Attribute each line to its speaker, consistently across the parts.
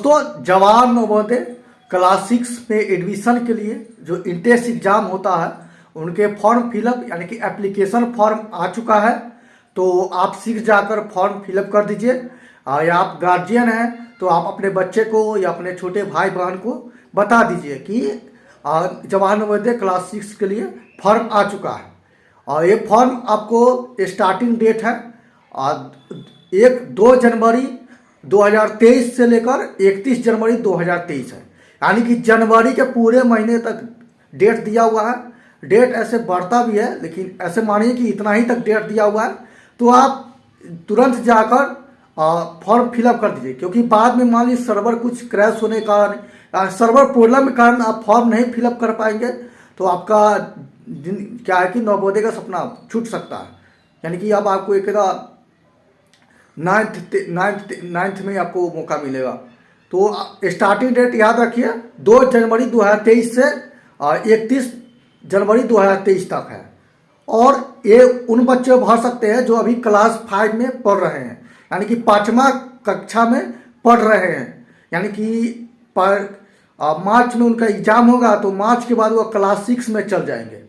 Speaker 1: दोस्तों, जवाहर नवोदय क्लास 6 में एडमिशन के लिए जो इंट्रेंस एग्ज़ाम होता है उनके फॉर्म फिलअप यानी कि एप्लीकेशन फॉर्म आ चुका है। तो आप शीघ्र जाकर फॉर्म फिलअप कर दीजिए। या आप गार्जियन हैं तो आप अपने बच्चे को या अपने छोटे भाई बहन को बता दीजिए कि जवाहर नवोदय क्लास 6 के लिए फॉर्म आ चुका है। और ये फॉर्म आपको स्टार्टिंग डेट है 2 जनवरी 2023 से लेकर 31 जनवरी 2023 है। यानी कि जनवरी के पूरे महीने तक डेट दिया हुआ है। डेट ऐसे बढ़ता भी है, लेकिन ऐसे मानिए कि इतना ही तक डेट दिया हुआ है। तो आप तुरंत जाकर फॉर्म फिलअप कर दीजिए, क्योंकि बाद में मान लीजिए सर्वर कुछ क्रैश होने के कारण, सर्वर प्रॉब्लम के कारण आप फॉर्म नहीं फिलअप कर पाएंगे तो आपका क्या है कि नवोदय का सपना छूट सकता है। यानी कि अब आपको एक 9th में आपको मौका मिलेगा। तो स्टार्टिंग डेट याद रखिए 2 जनवरी 2023 से 31 जनवरी 2023 तक है। और ये उन बच्चे भर सकते हैं जो अभी क्लास 5 में पढ़ रहे हैं, यानी कि 5वां कक्षा में पढ़ रहे हैं। यानी कि मार्च में उनका एग्ज़ाम होगा, तो मार्च के बाद वो क्लास 6 में चल जाएंगे।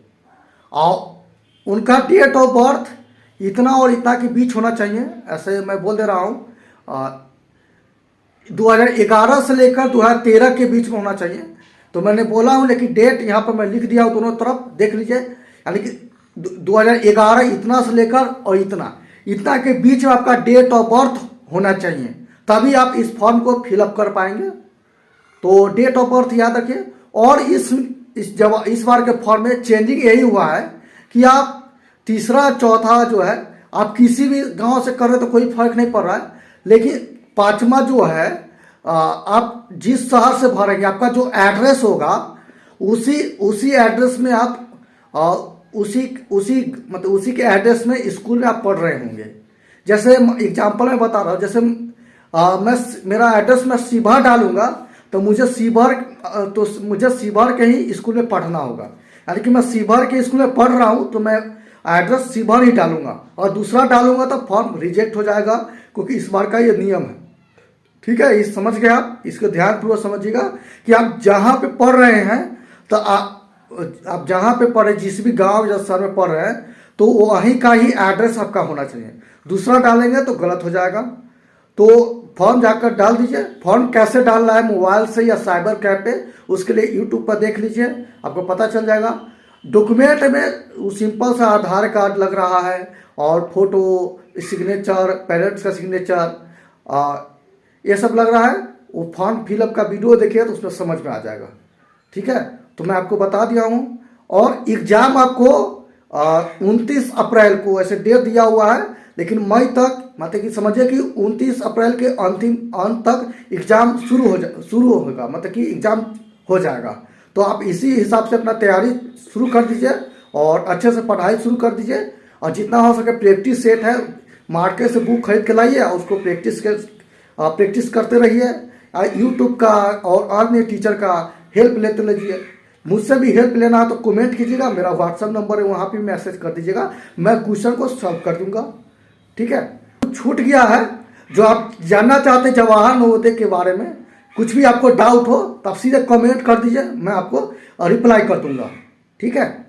Speaker 1: और उनका डेट ऑफ बर्थ इतना और इतना के बीच होना चाहिए। ऐसे मैं बोल दे रहा हूँ 2011 से लेकर 2013 के बीच में होना चाहिए। तो मैंने बोला हूँ, लेकिन डेट यहाँ पर मैं लिख दिया हूँ, दोनों तरफ देख लीजिए। यानी कि 2011 इतना से लेकर और इतना के बीच में आपका डेट ऑफ बर्थ होना चाहिए, तभी आप इस फॉर्म को फिलअप कर पाएंगे। तो डेट ऑफ बर्थ याद रखिए। और इस बार के फॉर्म में चेंजिंग यही हुआ है कि आप तीसरा चौथा जो है आप किसी भी गांव से कर रहे तो कोई फर्क नहीं पड़ रहा है, लेकिन 5वां जो है आप जिस शहर से भरेंगे, आपका जो एड्रेस होगा उसी एड्रेस में आप उसी के एड्रेस में स्कूल में आप पढ़ रहे होंगे। जैसे एग्जांपल मैं बता रहा हूँ, जैसे मेरा एड्रेस मैं सीभर डालूंगा तो मुझे सीभर के ही स्कूल में पढ़ना होगा। यानी कि मैं सीभर के स्कूल में पढ़ रहा हूँ तो मैं एड्रेस सीभर ही डालूंगा, और दूसरा डालूंगा तो फॉर्म रिजेक्ट हो जाएगा, क्योंकि इस बार का ये नियम है। ठीक है, इस समझ गए आप? इसको ध्यानपूर्वक समझिएगा कि आप जहाँ पे पढ़ रहे हैं तो आप जहाँ पे पढ़े, जिस भी गांव या शहर में पढ़ रहे हैं, तो वहीं का ही एड्रेस आपका होना चाहिए। दूसरा डालेंगे तो गलत हो जाएगा। तो फॉर्म जाकर डाल दीजिए। फॉर्म कैसे डालना है, मोबाइल से या साइबर कैफ पे, उसके लिए यूट्यूब पर देख लीजिए, आपको पता चल जाएगा। डॉक्यूमेंट में सिंपल सा आधार कार्ड लग रहा है और फोटो, सिग्नेचर, पेरेंट्स का सिग्नेचर, ये सब लग रहा है। वो फॉर्म फिलअप का वीडियो देखिए तो उसमें समझ में आ जाएगा। ठीक है, तो मैं आपको बता दिया हूँ। और एग्ज़ाम आपको 29 अप्रैल को ऐसे डेट दिया हुआ है, लेकिन मई तक, मतलब कि समझिए कि 29 अप्रैल के अंतिम अंत तक एग्ज़ाम शुरू होगा, मतलब कि एग्ज़ाम हो जाएगा। तो आप इसी हिसाब से अपना तैयारी शुरू कर दीजिए और अच्छे से पढ़ाई शुरू कर दीजिए। और जितना हो सके प्रैक्टिस सेट है, मार्केट से बुक खरीद के लाइए और उसको प्रैक्टिस करते रहिए। यूट्यूब का और अन्य टीचर का हेल्प लेते रहिए। मुझसे भी हेल्प लेना है तो कमेंट कीजिएगा, मेरा व्हाट्सएप नंबर है, वहाँ पे मैसेज कर दीजिएगा, मैं क्वेश्चन को सॉल्व कर दूंगा। ठीक है, छूट गया है जो आप जानना चाहते हैं जवाहर नवोदय के बारे में, कुछ भी आपको डाउट हो तो आप सीधे कमेंट कर दीजिए, मैं आपको रिप्लाई कर दूंगा। ठीक है।